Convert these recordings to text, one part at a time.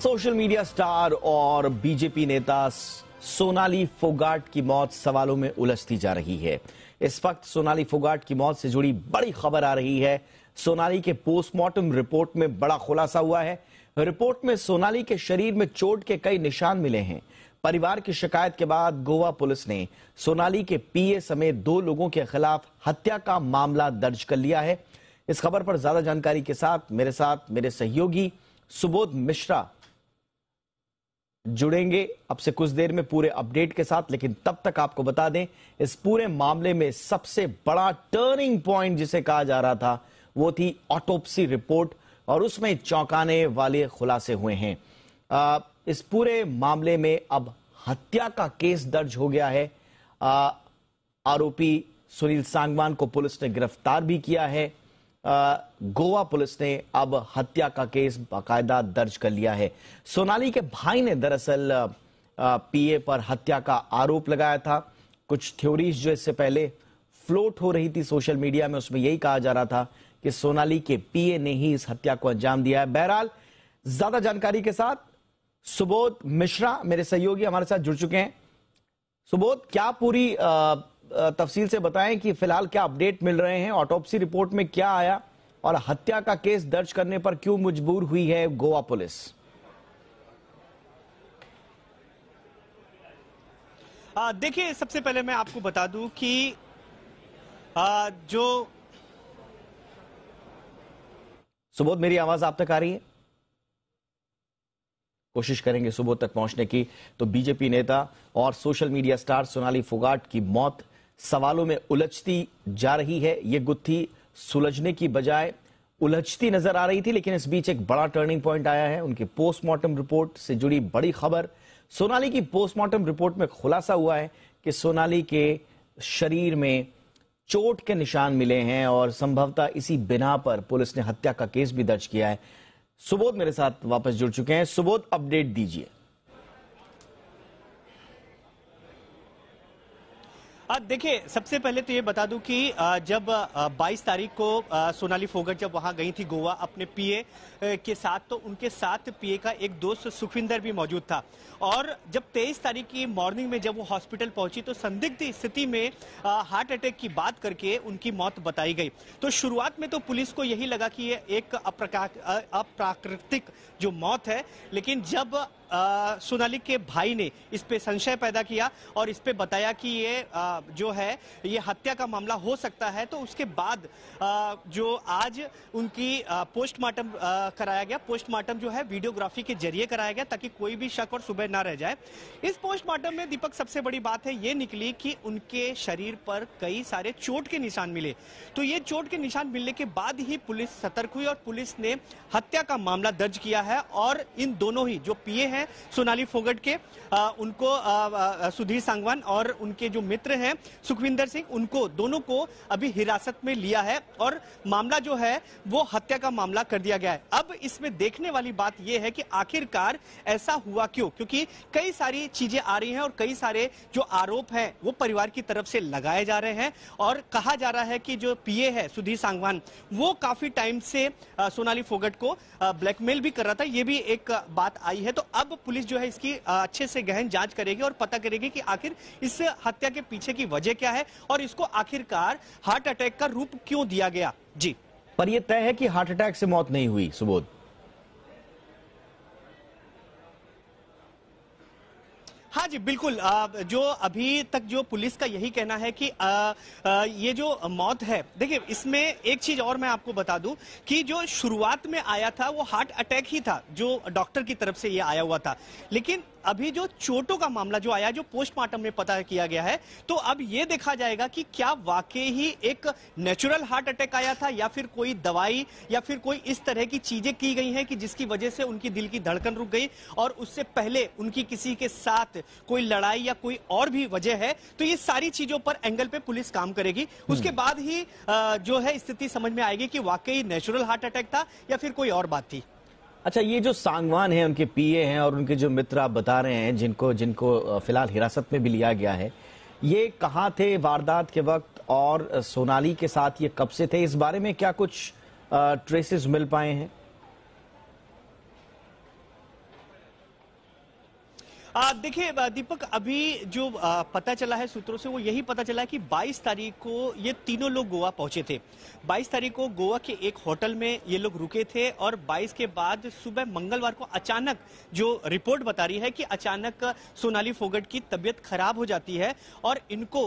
Social media star और BJP नेता सोनाली फोगाट की मौत सवालों में उलझती जा रही है। इस वक्त सोनाली फोगाट की मौत से जुड़ी बड़ी खबर आ रही है। सोनाली के पोस्टमार्टम रिपोर्ट में बड़ा खुलासा हुआ है। रिपोर्ट में सोनाली के शरीर में चोट के कई निशान मिले हैं। परिवार की शिकायत के बाद गोवा पुलिस ने सोनाली के पीए समेत 2 लोगों के खिलाफ हत्या का मामला दर्ज कर लिया है। इस खबर पर ज्यादा जानकारी के साथ मेरे सहयोगी सुबोध मिश्रा जुड़ेंगे अब से कुछ देर में पूरे अपडेट के साथ। लेकिन तब तक आपको बता दें, इस पूरे मामले में सबसे बड़ा टर्निंग पॉइंट जिसे कहा जा रहा था वो थी ऑटोप्सी रिपोर्ट, और उसमें चौंकाने वाले खुलासे हुए हैं। इस पूरे मामले में अब हत्या का केस दर्ज हो गया है। आरोपी सुनील सांगवान को पुलिस ने गिरफ्तार भी किया है। गोवा पुलिस ने अब हत्या का केस बाकायदा दर्ज कर लिया है। सोनाली के भाई ने दरअसल पीए पर हत्या का आरोप लगाया था। कुछ थ्योरीज जो इससे पहले फ्लोट हो रही थी सोशल मीडिया में, उसमें यही कहा जा रहा था कि सोनाली के पीए ने ही इस हत्या को अंजाम दिया है। बहरहाल ज्यादा जानकारी के साथ सुबोध मिश्रा मेरे सहयोगी हमारे साथ जुड़ चुके हैं। सुबोध, क्या पूरी तफसील से बताएं कि फिलहाल क्या अपडेट मिल रहे हैं, ऑटोप्सी रिपोर्ट में क्या आया और हत्या का केस दर्ज करने पर क्यों मजबूर हुई है गोवा पुलिस? देखिए, सबसे पहले मैं आपको बता दूं कि जो सुबोध, मेरी आवाज आप तक आ रही है? कोशिश करेंगे सुबोध तक पहुंचने की। तो बीजेपी नेता और social media star Sonali Phogat की मौत सवालों में उलझती जा रही है। ये गुत्थी सुलझने की बजाय उलझती नजर आ रही थी, लेकिन इस बीच एक बड़ा टर्निंग पॉइंट आया है। उनकी पोस्टमार्टम रिपोर्ट से जुड़ी बड़ी खबर। सोनाली की पोस्टमार्टम रिपोर्ट में खुलासा हुआ है कि सोनाली के शरीर में चोट के निशान मिले हैं और संभवतः इसी बिना पर पुलिस ने हत्या का केस भी दर्ज किया है। सुबोध मेरे साथ वापस जुड़ चुके हैं। सुबोध, अपडेट दीजिए। देखिए, सबसे पहले तो ये बता दूं कि जब 22 तारीख को सोनाली फोगाट जब वहां गई थी गोवा अपने पीए के साथ, तो उनके साथ पीए का एक दोस्त सुखविंदर भी मौजूद था। और जब 23 तारीख की मॉर्निंग में जब वो हॉस्पिटल पहुंची तो संदिग्ध स्थिति में हार्ट अटैक की बात करके उनकी मौत बताई गई। तो शुरुआत में तो पुलिस को यही लगा कि ये एक अप्राकृतिक जो मौत है, लेकिन जब सोनाली के भाई ने इस पे संशय पैदा किया और इस पे बताया कि ये जो है ये हत्या का मामला हो सकता है, तो उसके बाद जो आज उनकी पोस्टमार्टम कराया गया। पोस्टमार्टम जो है वीडियोग्राफी के जरिए कराया गया ताकि कोई भी शक और सुबह ना रह जाए। इस पोस्टमार्टम में दीपक सबसे बड़ी बात है ये निकली कि उनके शरीर पर कई सारे चोट के निशान मिले। तो ये चोट के निशान मिलने के बाद ही पुलिस सतर्क हुई और पुलिस ने हत्या का मामला दर्ज किया है। और इन दोनों ही जो पीए हैं सोनाली फोगाट के, उनको सुधीर सांगवान और उनके जो मित्र हैं सुखविंदर सिंह, उनको दोनों को अभी हिरासत में लिया है और मामला जो है वो हत्या का मामला कर दिया गया है। अब इसमें देखने वाली बात यह है कि आखिरकार ऐसा हुआ क्यों, क्योंकि कई सारी चीजें आ रही हैं और कई सारे जो आरोप हैं वो परिवार की तरफ से लगाए जा रहे हैं। और कहा जा रहा है कि जो पीए है सुधीर सांगवान, वो काफी टाइम से सोनाली फोगाट को ब्लैकमेल भी कर रहा था। ये भी एक बात आई है। तो अब पुलिस जो है इसकी अच्छे से गहन जांच करेगी और पता करेगी कि आखिर इस हत्या के पीछे की वजह क्या है और इसको आखिरकार हार्ट अटैक का रूप क्यों दिया गया। जी, पर यह तय है कि हार्ट अटैक से मौत नहीं हुई सुबोध? हाँ जी, बिल्कुल। जो अभी तक जो पुलिस का यही कहना है कि ये जो मौत है, देखिए इसमें एक चीज और मैं आपको बता दूं कि जो शुरुआत में आया था वो हार्ट अटैक ही था, जो डॉक्टर की तरफ से ये आया हुआ था। लेकिन अभी जो चोटों का मामला जो आया, जो पोस्टमार्टम में पता किया गया है, तो अब ये देखा जाएगा कि क्या वाकई ही एक नेचुरल हार्ट अटैक आया था या फिर कोई दवाई या फिर कोई इस तरह की चीजें की गई हैं कि जिसकी वजह से उनकी दिल की धड़कन रुक गई और उससे पहले उनकी किसी के साथ कोई लड़ाई या कोई और भी वजह है। तो ये सारी चीजों पर एंगल पे पुलिस काम करेगी। उसके बाद ही जो है स्थिति समझ में आएगी कि वाकई नेचुरल हार्ट अटैक था या फिर कोई और बात थी। अच्छा, ये जो सांगवान है, उनके पीए हैं और उनके जो मित्र आप बता रहे हैं जिनको फिलहाल हिरासत में भी लिया गया है, ये कहाँ थे वारदात के वक्त और सोनाली के साथ ये कब से थे? इस बारे में क्या कुछ ट्रेसेस मिल पाए हैं? देखिए दीपक, अभी जो पता चला है सूत्रों से, वो यही पता चला है कि 22 तारीख को ये तीनों लोग गोवा पहुंचे थे। 22 तारीख को गोवा के एक होटल में ये लोग रुके थे और 22 के बाद सुबह मंगलवार को अचानक, जो रिपोर्ट बता रही है कि अचानक सोनाली फोगट की तबीयत खराब हो जाती है और इनको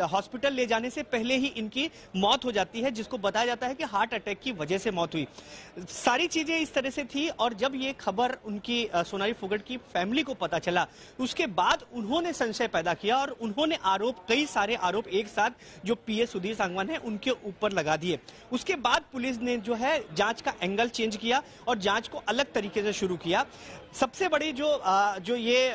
हॉस्पिटल ले जाने से पहले ही इनकी मौत हो जाती है, जिसको बताया जाता है कि हार्ट अटैक की वजह से मौत हुई। सारी चीजें इस तरह से थी और जब ये खबर उनकी सोनाली फोगट की फैमिली को पता चला, उसके बाद उन्होंने संशय पैदा किया और उन्होंने कई सारे आरोप एक साथ जो पीए सुधीर सांगवान है उनके ऊपर लगा दिए। उसके बाद पुलिस ने जो है जांच का एंगल चेंज किया और जांच को अलग तरीके से शुरू किया। सबसे बड़ी जो ये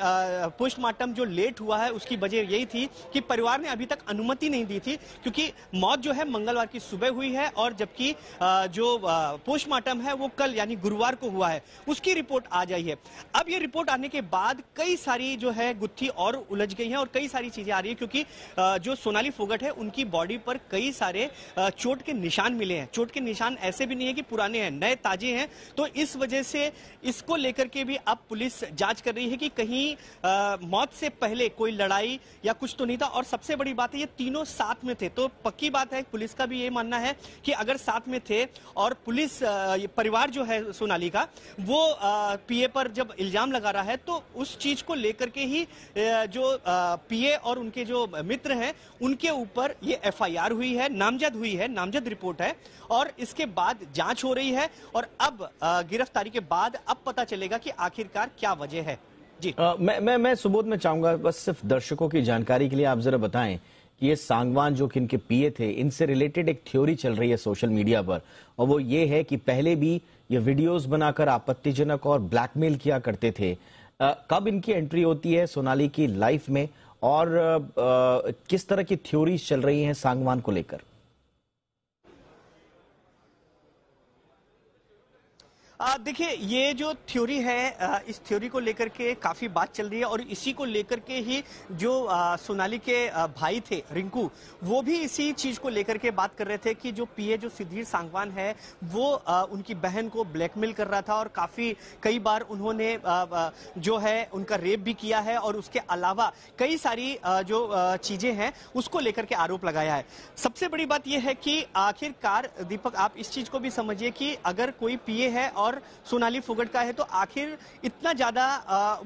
पोस्टमार्टम जो लेट हुआ है, उसकी वजह यही थी कि परिवार ने अभी तक अनुमति नहीं दी थी, क्योंकि मौत जो है मंगलवार की सुबह हुई है और जबकि जो पोस्टमार्टम है वो कल यानी गुरुवार को हुआ है, उसकी रिपोर्ट आ जाई है। अब ये रिपोर्ट आने के बाद कई सारी जो है गुत्थी और उलझ गई है और कई सारी चीजें आ रही है, क्योंकि जो सोनाली फोगट है उनकी बॉडी पर कई सारे चोट के निशान मिले हैं। चोट के निशान ऐसे भी नहीं है कि पुराने हैं, नए ताजे हैं, तो इस वजह से इसको लेकर के भी अब पुलिस जांच कर रही है कि कहीं मौत से पहले कोई लड़ाई या कुछ तो नहीं था। और सबसे बड़ी बात है, ये तीनों साथ में थे, तो पक्की बात है, पुलिस का भी ये मानना है कि अगर साथ में थे और पुलिस परिवार जो है सोनाली का वो पीए पर जब इल्जाम लगा रहा है, तो उस चीज को लेकर के ही जो पीए और उनके जो मित्र हैं उनके ऊपर ये एफआईआर हुई है, नामजद हुई है, नामजद रिपोर्ट है और इसके बाद जांच हो रही है और अब गिरफ्तारी के बाद अब पता चलेगा कि आखिरकार क्या वजह है। जी मैं सुबोध में चाहूंगा, बस सिर्फ दर्शकों की जानकारी के लिए आप जरा बताएं कि ये सांगवान जो कि इनके पीए थे, इनसे रिलेटेड एक थ्योरी चल रही है सोशल मीडिया पर और वो ये है कि पहले भी ये वीडियोस बनाकर आपत्तिजनक और ब्लैकमेल किया करते थे। कब इनकी एंट्री होती है सोनाली की लाइफ में और किस तरह की थ्योरीज चल रही हैं सांगवान को लेकर? देखिए, ये जो थ्योरी है, इस थ्योरी को लेकर के काफी बात चल रही है और इसी को लेकर के ही जो सोनाली के भाई थे रिंकू, वो भी इसी चीज को लेकर के बात कर रहे थे कि जो पीए जो सुधीर सांगवान है वो उनकी बहन को ब्लैकमेल कर रहा था और कई बार उन्होंने जो है उनका रेप भी किया है और उसके अलावा कई सारी जो चीजें हैं उसको लेकर के आरोप लगाया है। सबसे बड़ी बात यह है कि आखिरकार दीपक, आप इस चीज को भी समझिए कि अगर कोई पीए है और सोनाली फोगट का है, तो आखिर इतना ज्यादा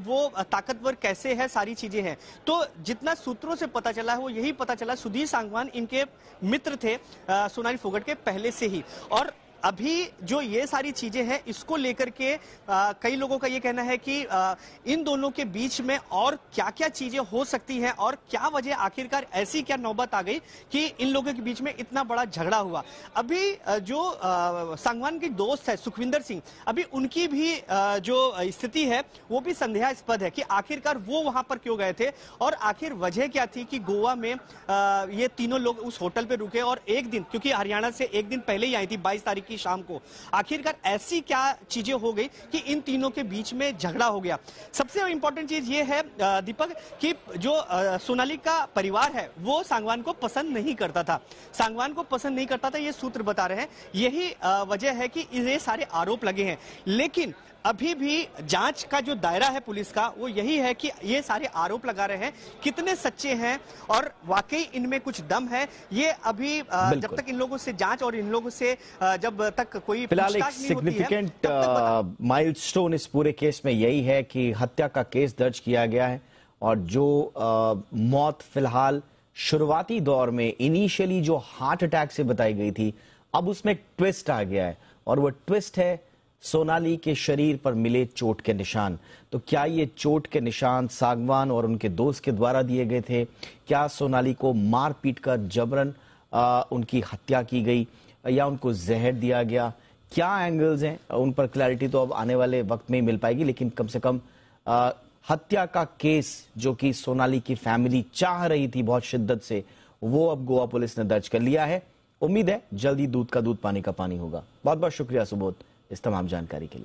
वो ताकतवर कैसे है, सारी चीजें हैं। तो जितना सूत्रों से पता चला है वो यही पता चला, सुधीर सांगवान इनके मित्र थे सोनाली फोगट के पहले से ही। और अभी जो ये सारी चीजें हैं इसको लेकर के कई लोगों का ये कहना है कि इन दोनों के बीच में और क्या क्या चीजें हो सकती हैं और क्या वजह आखिरकार ऐसी क्या नौबत आ गई कि इन लोगों के बीच में इतना बड़ा झगड़ा हुआ। अभी जो सांगवान की दोस्त है सुखविंदर सिंह, अभी उनकी भी जो स्थिति है वो भी संदेहास्पद है कि आखिरकार वो वहां पर क्यों गए थे और आखिर वजह क्या थी कि गोवा में ये तीनों लोग उस होटल पे रुके और एक दिन, क्योंकि हरियाणा से एक दिन पहले ही आई थी 22 तारीख शाम को, आखिरकार ऐसी क्या चीजें हो गई कि इन तीनों के बीच में झगड़ा हो गया। सबसे इंपॉर्टेंट चीज ये है दीपक कि जो सोनाली का परिवार है वो सांगवान को पसंद नहीं करता था, सांगवान को पसंद नहीं करता था, ये सूत्र बता रहे हैं। यही वजह है कि ये सारे आरोप लगे हैं, लेकिन अभी भी जांच का जो दायरा है पुलिस का वो यही है कि ये सारे आरोप लगा रहे हैं कितने सच्चे हैं और वाकई इनमें कुछ दम है, ये अभी जब तक इन लोगों से जांच और इन लोगों से जब तक कोई फिलहाल एक सिग्निफिकेंट माइलस्टोन इस पूरे केस में यही है कि हत्या का केस दर्ज किया गया है और जो मौत फिलहाल शुरुआती दौर में इनिशियली जो हार्ट अटैक से बताई गई थी, अब उसमें एक ट्विस्ट आ गया है और वो ट्विस्ट है सोनाली के शरीर पर मिले चोट के निशान। तो क्या ये चोट के निशान सांगवान और उनके दोस्त के द्वारा दिए गए थे? क्या सोनाली को मार पीट कर जबरन उनकी हत्या की गई या उनको जहर दिया गया? क्या एंगल्स हैं उन पर क्लैरिटी तो अब आने वाले वक्त में ही मिल पाएगी, लेकिन कम से कम हत्या का केस जो कि सोनाली की फैमिली चाह रही थी बहुत शिद्दत से, वो अब गोवा पुलिस ने दर्ज कर लिया है। उम्मीद है जल्दी दूध का दूध पानी का पानी होगा। बहुत बहुत शुक्रिया सुबोध इस तमाम जानकारी के लिए।